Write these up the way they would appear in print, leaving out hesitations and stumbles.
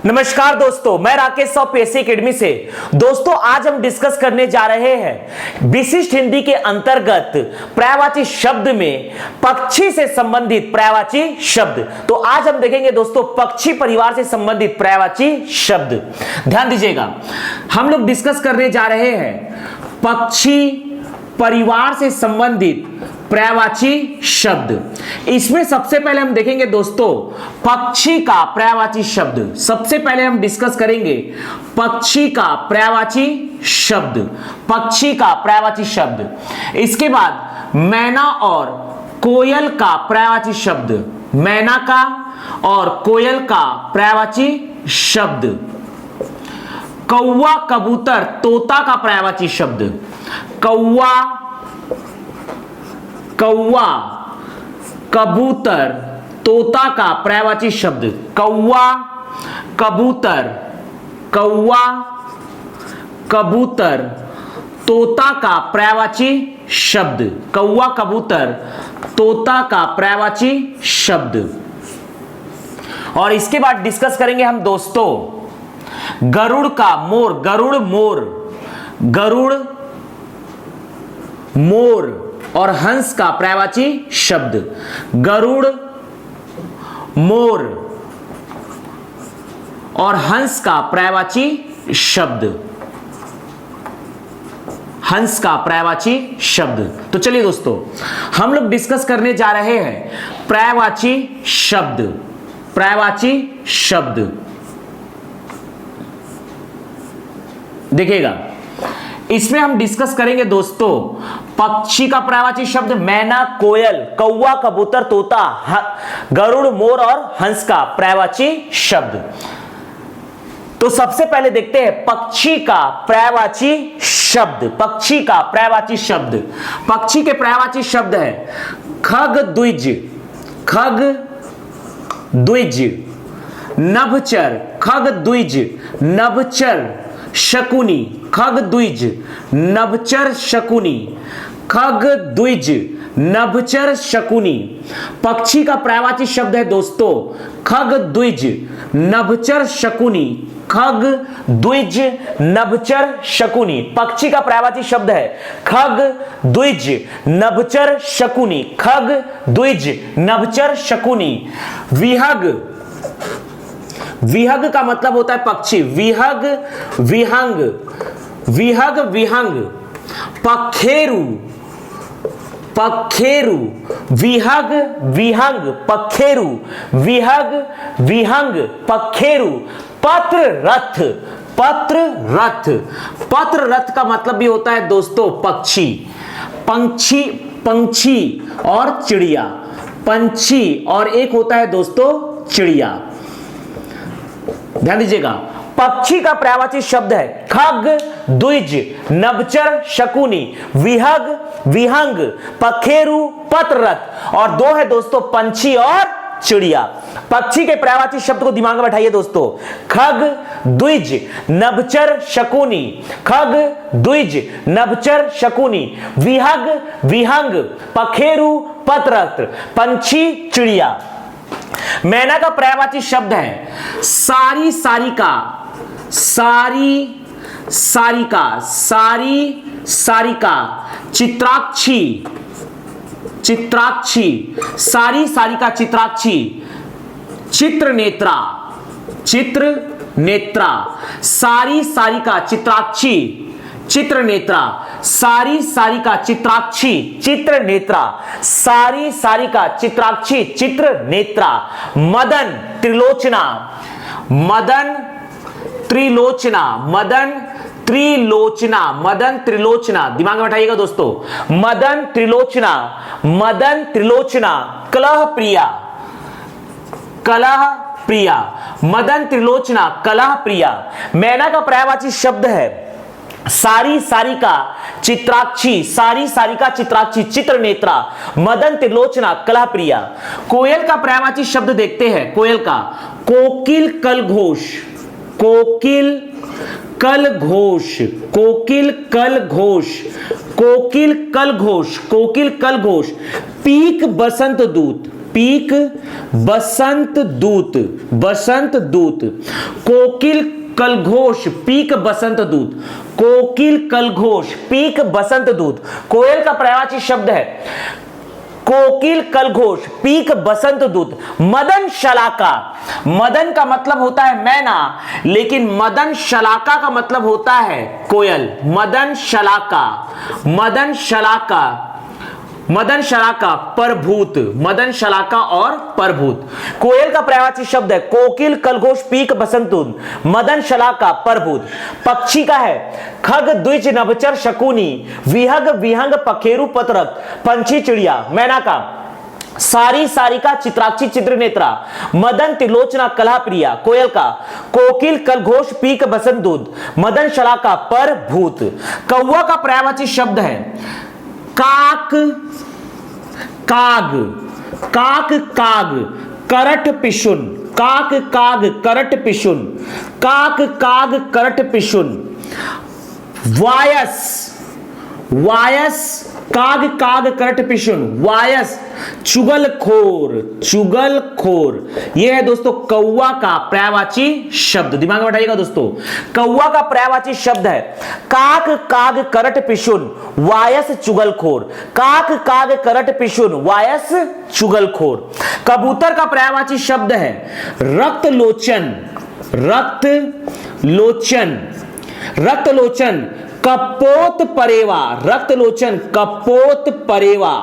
नमस्कार दोस्तों, मैं राकेश साहू पीएससी एकेडमी से। दोस्तों आज हम डिस्कस करने जा रहे हैं विशिष्ट हिंदी के अंतर्गत पर्यायवाची शब्द में पक्षी से संबंधित पर्यायवाची शब्द। तो आज हम देखेंगे दोस्तों पक्षी परिवार से संबंधित पर्यायवाची शब्द। ध्यान दीजिएगा, हम लोग डिस्कस करने जा रहे हैं पक्षी परिवार से संबंधित पर्यायवाची शब्द। इसमें सबसे पहले हम देखेंगे दोस्तों पक्षी का पर्यायवाची शब्द। सबसे पहले हम डिस्कस करेंगे पक्षी का पर्यायवाची शब्द, पक्षी का पर्यायवाची शब्द। इसके बाद मैना और कोयल का पर्यायवाची शब्द, मैना का और कोयल का पर्यायवाची शब्द। कौवा कबूतर तोता का पर्यायवाची शब्द, कौवा कौवा कबूतर तोता का पर्यायवाची शब्द। कौवा कबूतर, कौवा कबूतर तोता का पर्यायवाची शब्द, कौवा कबूतर तोता का पर्यायवाची शब्द। और इसके बाद डिस्कस करेंगे हम दोस्तों गरुड़ का मोर, गरुड़ मोर, गरुड़ मोर और हंस का पर्यायवाची शब्द। गरुड़ मोर और हंस का पर्यायवाची शब्द, हंस का पर्यायवाची शब्द। तो चलिए दोस्तों हम लोग डिस्कस करने जा रहे हैं पर्यायवाची शब्द, पर्यायवाची शब्द। देखिएगा इसमें हम डिस्कस करेंगे दोस्तों पक्षी का पर्यायवाची शब्द मैना, कोयल, कौवा, कबूतर, तोता, गरुड़, मोर और हंस का पर्यायवाची शब्द। तो सबसे पहले देखते हैं पक्षी का पर्यायवाची शब्द, पक्षी का पर्यायवाची शब्द। पक्षी के पर्यायवाची शब्द है खग द्विज, खग द्विज, नभचर, खग द्विज नभचर शकुनी, खग द्विज नभचर शकुनी, खग द्विज नभचर शकुनी। पक्षी का पर्यायवाची शब्द है दोस्तों खग द्विज नभचर शकुनी, खग द्विज नभचर शकुनी। पक्षी का पर्यायवाची शब्द है खग द्विज नभचर शकुनी, खग द्विज नभचर शकुनी। विहग, विहग का मतलब होता है पक्षी, विहग विहंग, विहग विहंग। पखेरु, पखेरु, विहग विहंग पखेरु, विहग विहंग पखेरु। पत्र रथ, पत्र रथ, पत्र रथ का मतलब भी होता है दोस्तों पक्षी, पंछी, पंछी और चिड़िया, पंछी और एक होता है दोस्तों चिड़िया। ध्यान दीजिएगा पक्षी का पर्यायवाची शब्द है खग द्विज नभचर शकुनी, विहग विहंग पखेरु, पत्ररथ। और दो है दोस्तों पंछी और चिड़िया। पक्षी के पर्यायवाची शब्द को दिमाग में बैठाइए दोस्तों खग द्विज नभचर शकुनी, खग द्विज नभचर शकुनी, विहग विहंग पखेरु, पत्ररथ, पंछी, चिड़िया। मैना का पर्यायवाची शब्द है सारी सारिका, सारी सारिका, सारी सारिका, चित्राक्षी, चित्राक्षी, सारी सारिका चित्राक्षी, चित्र नेत्रा, चित्र नेत्रा, सारी सारिका चित्राक्षी, चित्र नेत्रा, सारी सारिका चित्राक्षी, चित्र नेत्रा, सारी सारिका चित्राक्षी, चित्र नेत्रा। मदन त्रिलोचना, मदन त्रिलोचना, मदन त्रिलोचना, मदन त्रिलोचना। दिमाग में बैठाइएगा दोस्तों मदन त्रिलोचना, मदन त्रिलोचना। कलह प्रिया, कलह प्रिया, मदन त्रिलोचना, कलह प्रिया। मैना का पर्यायवाची शब्द है सारी सारिका चित्राक्षी, सारी सारिका चित्राक्षी, चित्र नेत्रा, मदन त्रिलोचना, कलह प्रिया। कोयल का पर्यायवाची शब्द देखते हैं कोयल का कोकिल कल घोष, कोकिल कल घोष, कोकिल कल घोष, कोकिल कल घोष, कोकिल कल घोष। पीक बसंत दूत, पीक बसंत दूत, बसंत दूत। कोकिल कलघोष पीक बसंत दूत, कोकिल कलघोष पीक बसंत दूत। कोयल का पर्यायवाची शब्द है कोकिल कलघोष पीक बसंत दूत। मदन शलाका, मदन का मतलब होता है मैना, लेकिन मदन शलाका का मतलब होता है कोयल। मदन शलाका, मदन शलाका, मदन शलाका परभूत, मदन शलाका और परभूत। कोयल का पर्यायवाची शब्द है कोकिल कलघोष पीक बसंत दूत, मदन शलाका परभूत। पक्षी का है खग द्विज नभचर शकुनी, विहग विहंग पखेरु पतरक, पंछी चिड़िया। मैना का सारी सारिका चित्राक्षी चित्रनेत्रा, मदन त्रिलोचना कला प्रिया। कोयल का कोकिल कलघोष पीक बसंत दूत, मदन शलाका परभूत। कौवा का पर्यायवाची शब्द है काक काग, काक काग करट पिशुन, काक काग करट पिशुन, काक काग करट पिशुन। वायस, वायस काग काग करट पिशुन, वायस चुगलखोर, चुगलखोर। यह है दोस्तों कौवा का पर्यायवाची शब्द। दिमाग में बैठाइएगा दोस्तों, कौवा का पर्यायवाची शब्द है काक काग करट पिशुन, वायस चुगलखोर, काक काग करट पिशुन, वायस चुगलखोर। कबूतर का पर्यायवाची शब्द है रक्तलोचन, रक्तलोचन, रक्तलोचन कपोत परेवा, रक्तलोचन कपोत परेवा।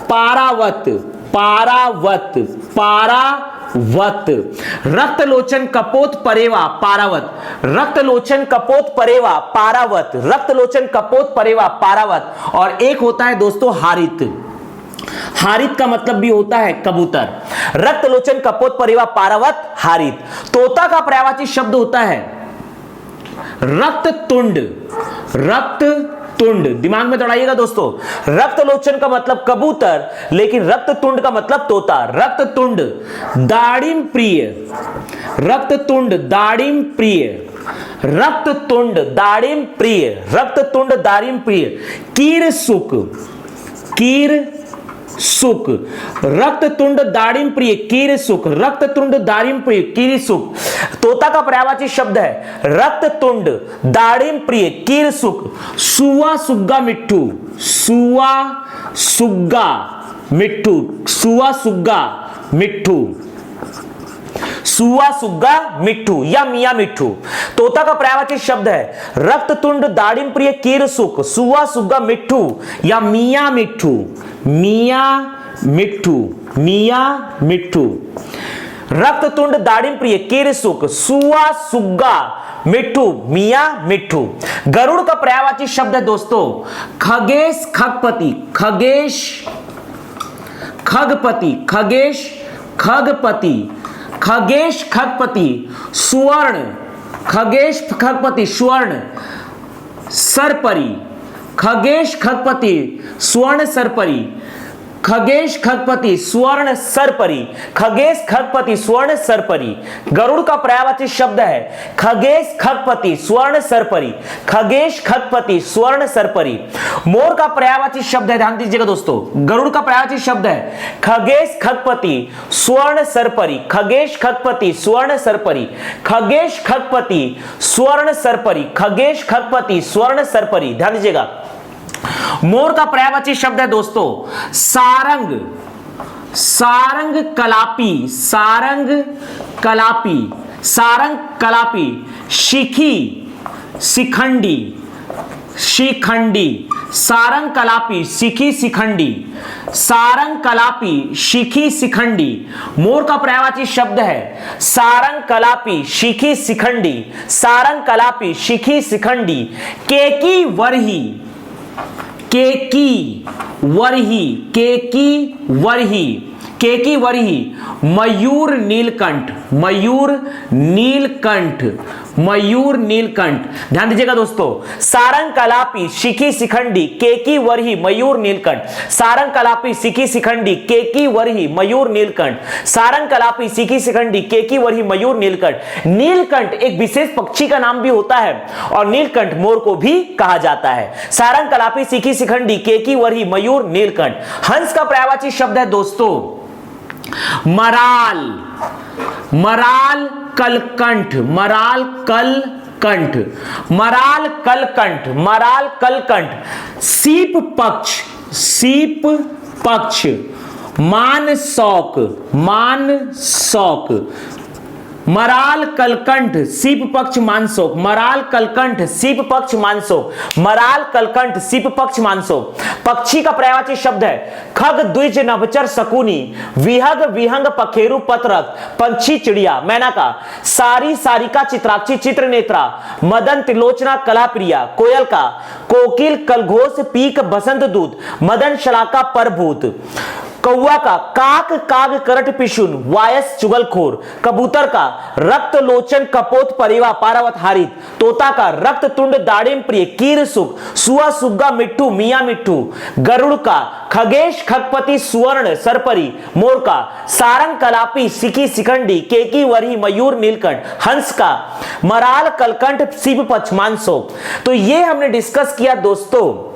पारावत, पारावत, पारावत। रक्तलोचन कपोत परेवा पारावत, रक्तलोचन कपोत परेवा पारावत, रक्तलोचन कपोत परेवा पारावत। और एक होता है दोस्तों हारित, हारित का मतलब भी होता है कबूतर। रक्तलोचन कपोत परेवा पारावत हारित। तोता का पर्यायवाची शब्द होता है रक्ततुंड, रक्ततुंड। दिमाग में दौड़ाइएगा दोस्तों, रक्तलोचन का मतलब कबूतर, लेकिन रक्ततुंड का मतलब तोता। रक्ततुंड दाड़िम प्रिय, रक्ततुंड दाड़िम प्रिय, रक्ततुंड दाड़िम प्रिय, रक्ततुंड दाड़िम प्रिय। कीर सुक, कीर सुक, रक्ततुंड दाड़िम प्रिय कीर सुक, रक्ततुंड दाड़िम प्रिय कीर सुक। तोता का पर्यायवाची शब्द है रक्ततुंड दाड़िम प्रिय कीर सुक। सुआ सुग्गा मिट्ठू, सुआ सुग्गा मिट्ठू, सुआ सुग्गा मिट्ठू, सुआ सुग्गा मिट्ठू या मियां मिट्ठू। तोता का पर्यायवाची शब्द है रक्ततुंड दाड़िम प्रिय कीर सुक, सुआ सुग्गा मिट्ठू या मियां मिट्ठू, मियां मिट्ठू, मियां मिट्ठू। रक्ततुंड दाड़िम प्रिय कीर सुक, सुआ सुग्गा मिट्ठू, मियां मिट्ठू। गरुड़ का पर्यायवाची शब्द है दोस्तों खगेश खगपति, खगेश खगपति, खगेश खगपति, खगेश खगपति सुवर्ण, खगेश खगपति स्वर्ण सरपरी, खगेश खगपति स्वर्ण सरपरी, खगेश खगपति स्वर्ण सरपरी, खगेश खगपति स्वर्ण सरपरी। गरुड़ का पर्यायवाची शब्द है खगेश खगपति स्वर्ण सरपरी, खगेश खगपति स्वर्ण सरपरी। मोर का पर्यायवाची शब्द है, ध्यान दीजिएगा दोस्तों, गरुड़ का पर्यायवाची शब्द है खगेश खगपति स्वर्ण सरपरी, खगेश खगपति स्वर्ण सरपरी, खगेश खगपति स्वर्ण सरपरी, खगेश खगपति स्वर्ण सरपरी। ध्यान दीजिएगा। मोर का पर्यायवाची शब्द है दोस्तों सारंग, सारंग कलापी, सारंग कलापी, सारंग कलापी। शिखी शिखंडी, शिखंडी, सारंग कलापी शिखी शिखंडी, सारंग कलापी शिखी शिखंडी। मोर का पर्यायवाची शब्द है सारंग कलापी शिखी शिखंडी, सारंग कलापी शिखी शिखंडी। केकी वरही, केकी वरही, केकी वरही, केकी वरही। मयूर नीलकंठ, मयूर नीलकंठ, मयूर नीलकंठ। ध्यान दीजिएगा दोस्तों, सारंग कलापी शिखी शिखंडी केकी वरही मयूर नीलकंठ, सारंग कलापी शिखी शिखंडी केकी वरही मयूर नीलकंठ, सारंग कलापी शिखी शिखंडी केकी वरही मयूर नीलकंठ। नीलकंठ एक विशेष पक्षी का नाम भी होता है और नीलकंठ मोर को भी कहा जाता है। सारंग कलापी शिखी शिखंडी केकी वरही मयूर नीलकंठ। हंस का पर्यायवाची शब्द है दोस्तों मराल, मराल कलकंठ, मराल कलकंठ, मराल कलकंठ, मराल कलकंठ। सीप पक्ष, सीप पक्ष, मानसौक, मानसौक, मराल कलकंठ, सीप पक्ष मानसोक, मराल कलकंठ, सीप पक्ष मानसोक, मराल कलकंठ, सीप पक्ष मानसोक। पक्षी का पर्यायवाची शब्द है खग, द्विज, नभचर, शकुनी, विहग, विहंग, पखेरु, पतरक, पंछी, चिड़िया, मैनाका, सारी, सारिका, चित्राक्षी, चित्रनेत्रा, मदन, त्रिलोचना, कलाप्रिया, कोयल का, कोकिल, कलघोष, पीक, बसंत दूत, मदन, शलाका, परभूत, कौआ का, काक, काग, करट, पिशुन, वायस, चुगलखोर, कबूतर का, रक्त लोचन, कपोत, परिवा, पारावत, हारित, तोता का, रक्त तुंड, दाड़िम प्रिय, कीर सुख, सुआ, सुग्गा, मिट्ठू, मियां मिट्ठू, गरुड़ का, खगेश, खगपति, सुवर्ण, सरपरी, मोर का, सारंग, कलापी, सिकी, सिखंडी, केकी, वरही, मयूर, नीलकंठ, हंस का, मराल कलकंठ, सीप पक्ष मानसोक। तो ये हमने डिस्कस किया दोस्तों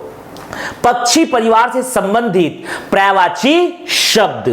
पक्षी परिवार से संबंधित पर्यायवाची शब्द।